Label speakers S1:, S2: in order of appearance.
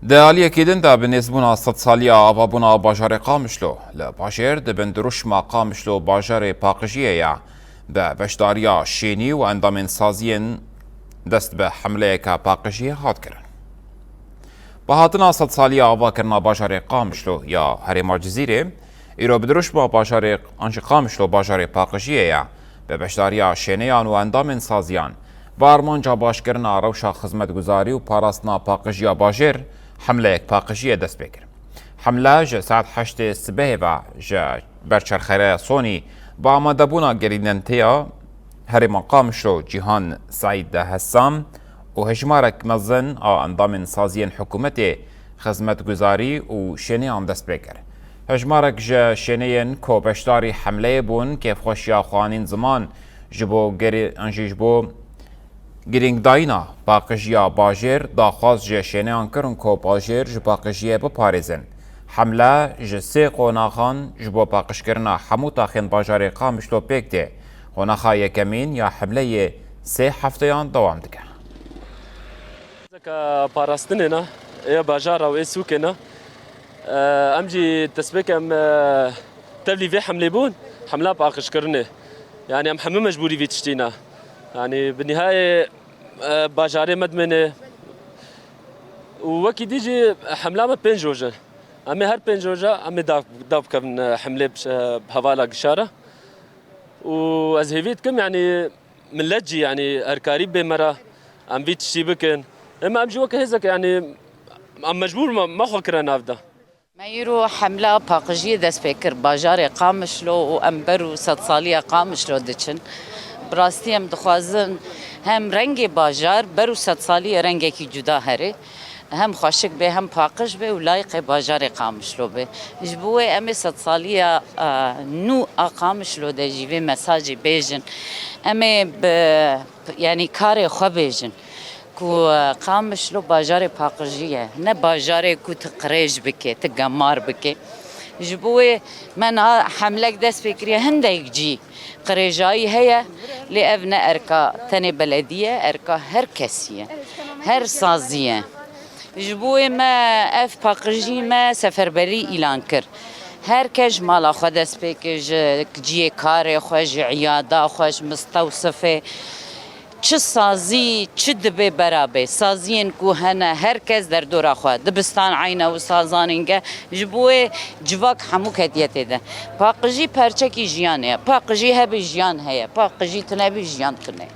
S1: دالية كيدن دا بالنسبة صد سالية أبابونا باجار قامشلو لباجر دبن دروش ما قامشلو باجار باقجية يا ببشداريا شيني واندامين سازين دست به حمله که باقجية هات کرن. بهاتنا صد سالية أبا کرنا باجار قامشلو يا هرما جزيرة إيرو بدروش با باجار أنش قامشلو باجار باقجية يا ببشداريا شينيان واندامين سازيان بارمانجا باشکرنا روشا خدمت گزاری و پاراستنا پاقجیا باجر حمله یک پاقجیه دست بکر. حمله جه ساعت 8 صبح و جه برچرخره سونی با آمادبونا گریننتیا هر مقام شو جیهان سعید ده حسام و هجمارک مزن اندام سازین حکومت خدمت گزاری و شنیان دست بکر. هجمارک جه شنیان کو بشداری حمله بون که خوشیا خوانین زمان جبو جبو گرینگ داینا باقجیا باجر داخواست جه شنیان کرن کو باجر جه باقجیه بپارزن. حمله جه سه قوناخان جبو باقش کرنا حمو تاخین باجار قامشلو پیکته. قوناخا یکمین یا حمله سه هفتهان دوام دکه.
S2: که پاراستنه نه یا باجار او سوکه نه امجی تسبیکم تبلی في حمله بون حمله باقش کرنه يعني ام حمه مجبوري في تشتينا يعني بالنهايه باجاري مدمنه وكي ديجي حمله ما بين جوجه امي هر بين جوجه امي داب كم حمله بهوالا قشاره وازهيفيت كم يعني من لجي يعني اركاريب بمره ام بيت شيبكن اما ام جوك هزك يعني ام مجبور ما خكر نافده
S3: ما يرو حمله باقجيه دست بكر باجار قامشلو وامبر وصد صاليه قامشلو دچن براستي ام دخوازن هم رنگ باجار برو صد صاليه رنگي کی جدا هره هم خوشک به هم پاقش به و لایق باجار قامشلو به جبوه ام صد صاليه نو قامشلو د جيوي مساج بيجن ام يعني كار خو بيجن کو قامشلو باجار پاقجیه نه باجار کو تقریج بکه تگمار بکه جبوه من حملك دست فكريه هندك جي قريجاي هي لأبناء أركا تاني بلدية أركا هر كسية هر صازية جبوه ما أف باقجي ما سفربري إعلان كر هر کج مالا خود دست بکج جی کار خوش عیاده خوش مستوصفه چه سازی چه دبه برابه سازین کو هنه هر کس در دور خود دبستان عینه و سازانینگه جبوه جواک همو کدیت ده پاقجی پرچکی جیانه پاقجی هبی جیان هیا پاقجی تنبی جیان تنه